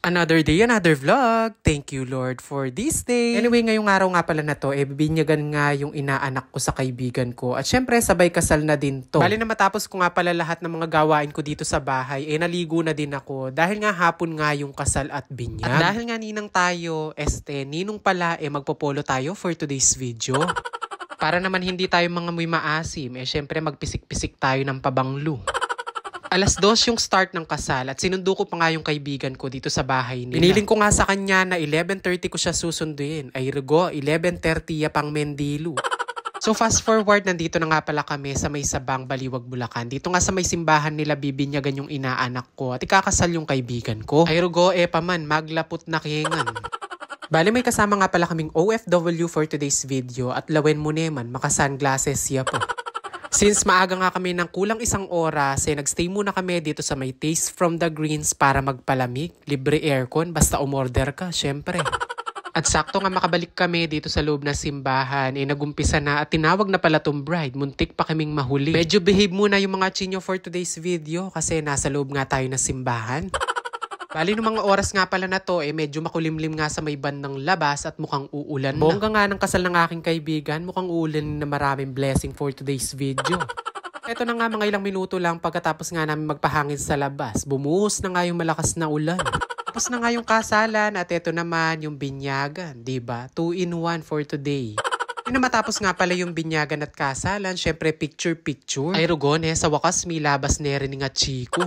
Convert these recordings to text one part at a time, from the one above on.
Another day, another vlog. Thank you, Lord, for this day. Anyway, ngayong araw nga pala na to, bibinyagan nga yung inaanak ko sa kaibigan ko. At syempre, sabay kasal na din to. Bali na matapos ko nga pala lahat ng mga gawain ko dito sa bahay, naligo na din ako. Dahil nga hapon nga yung kasal at binyag. At dahil nga ninang tayo, ninong pala, magpopolo tayo for today's video. Para naman hindi tayo mga muy maasim, syempre magpisik-pisik tayo ng pabanglo. 2:00 yung start ng kasal at sinundo ko pa nga yung kaibigan ko dito sa bahay nila. Piniling ko nga sa kanya na 11:30 ko siya susunduin. Ay rugo, 11:30 ya pang Mendilo. So fast forward, nandito na nga pala kami sa may Sabang, Baliwag, Bulacan. Dito nga sa may simbahan nila bibinyagan yung inaanak ko at ikakasal yung kaibigan ko. Ay rugo, paman, maglapot na kingan. Bali may kasama nga pala kaming OFW for today's video at lawen mo neman, maka-sunglasses siya po. Since maaga nga kami ng kulang 1 oras, nagstay muna kami dito sa may Taste from the Greens para magpalamig. Libre aircon, basta umorder ka, syempre. At sakto nga makabalik kami dito sa loob na simbahan, nagumpisa na at tinawag na pala tong bride. Muntik pa kaming mahuli. Medyo behave muna yung mga chinyo for today's video kasi nasa loob nga tayo na simbahan. Bali nung mga oras nga pala na to, medyo makulimlim nga sa may bandang labas at mukhang uulan na. Bongga nga ng kasal ng aking kaibigan, mukhang uulan na maraming blessing for today's video. Eto na nga mga ilang minuto lang pagkatapos nga namin magpahangin sa labas. Bumuhos na nga yung malakas na ulan. Tapos na nga yung kasalan at eto naman yung binyagan, diba? 2-in-1 for today. Na matapos nga pala yung binyagan at kasalan, syempre picture-picture. Ay rugon sa wakas may labas na rin nga chiko.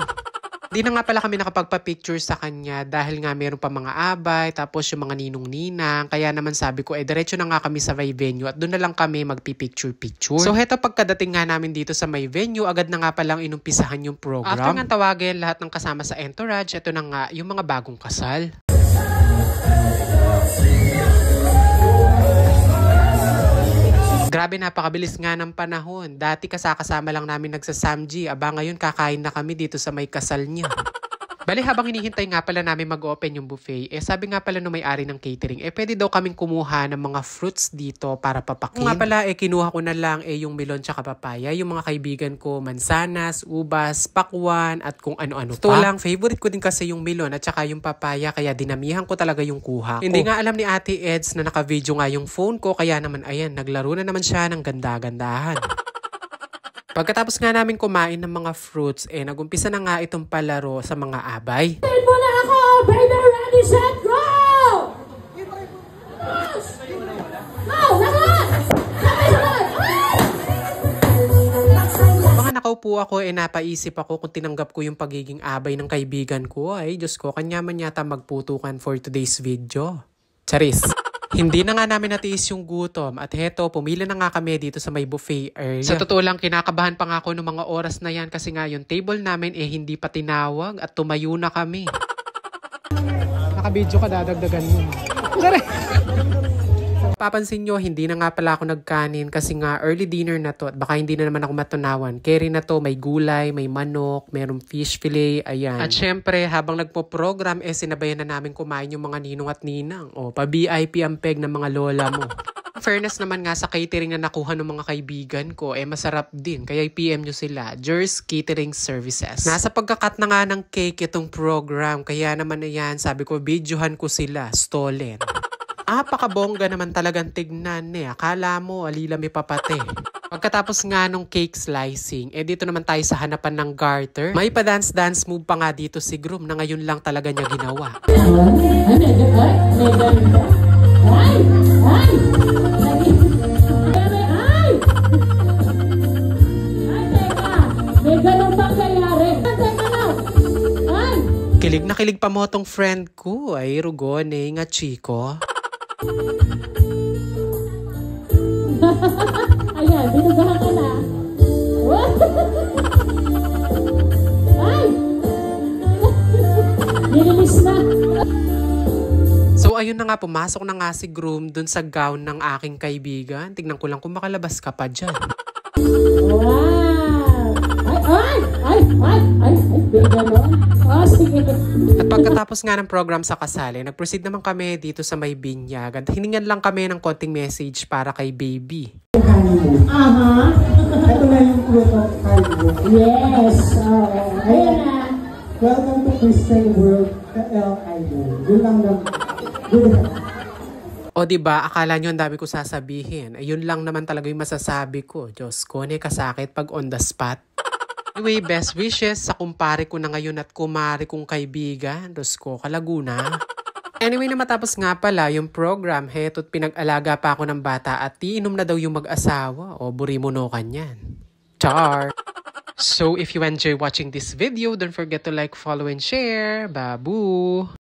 Di na nga pala kami nakapagpa-picture sa kanya dahil nga meron pa mga abay, tapos yung mga ninong-ninang. Kaya naman sabi ko, diretso na nga kami sa may venue at doon na lang kami magpi-picture-picture. So heto pagkadating nga namin dito sa may venue, agad na nga palang inumpisahan yung program. After nga tawagin lahat ng kasama sa entourage, ito na nga yung mga bagong kasal. Grabe, napakabilis nga ng panahon. Dati kasama lang namin nagsasamji. Aba ngayon kakain na kami dito sa may kasal niya. Bali habang hinihintay nga pala namin mag-open yung buffet, sabi nga pala nung may-ari ng catering, pwede daw kaming kumuha ng mga fruits dito para papakin. Nga pala, kinuha ko na lang yung melon tsaka papaya. Yung mga kaibigan ko, mansanas, ubas, pakwan, at kung ano-ano pa. Ito lang, favorite ko din kasi yung melon at tsaka yung papaya, kaya dinamihan ko talaga yung kuha ko. Hindi nga alam ni Ate Eds na naka-video nga yung phone ko, kaya naman ayan, naglaro na naman siya ng ganda-gandahan. Pagkatapos nga namin kumain ng mga fruits, nagumpisa na nga itong palaro sa mga abay. Tain mo na ako! Baby, ready, set, go! Go! Lahat! Mga nakaupo ako, napaisip ako kung tinanggap ko yung pagiging abay ng kaibigan ko. Ay, Diyos ko, kanya man yata magputukan for today's video. Charis! Hindi na nga namin natiis yung gutom at heto, pumila na nga kami dito sa may buffet area. Sa totoo lang, kinakabahan pa nga ako ng mga oras na yan kasi nga yung table namin hindi pa tinawag at tumayo na kami. Nakabidyo ka, dadagdagan mo. Papansin nyo, hindi na nga pala ako nagkanin kasi nga early dinner na to at baka hindi na naman ako matunawan. Carry na to, may gulay, may manok, mayroong fish fillet, ayan. At syempre, habang nagpo-program, sinabayan na namin kumain yung mga ninong at ninang. O, pa-VIP ang peg ng mga lola mo. Fairness naman nga sa catering na nakuha ng mga kaibigan ko, masarap din. Kaya i-PM nyo sila, Jers Catering Services. Nasa pagkakat na nga ng cake itong program. Kaya naman yan, sabi ko, videohan ko sila, stolen. Pakabongga naman talagang tignan Akala mo, alilami papate. Pagkatapos nga nung cake slicing, dito naman tayo sa hanapan ng garter. May pa-dance-dance move pa nga dito si groom na ngayon lang talaga niya ginawa. Kilig na kilig pa mo tong friend ko. Ay, rugone nga chiko. Ayan, binugahan ka na. Ay! Nililis na. So ayun na nga, pumasok na nga si groom dun sa gown ng aking kaibigan. Tignan ko lang kung makalabas ka pa dyan. Wow! Ay! Sige. At pagkatapos nga ng program sa kasal, nag-proceed naman kami dito sa may binyag. At hiningan lang kami ng konting message para kay baby. Ito na yung clue ko. Yes. Ayan na. Welcome to Christian World KL Idol. Yun lang naman. O diba, akala nyo ang dami ko sasabihin. Ayun lang naman talaga yung masasabi ko. Diyos ko, kasakit pag on the spot. Anyway, best wishes sa kumpare ko na ngayon at kumare kong kaibigan. Diyos ko, Kalaguna. Anyway, na matapos nga pala yung program, heto't pinag-alaga pa ako ng bata at iinom na daw yung mag-asawa. O, burimunokan yan. Char! So, if you enjoy watching this video, don't forget to like, follow, and share. Babu!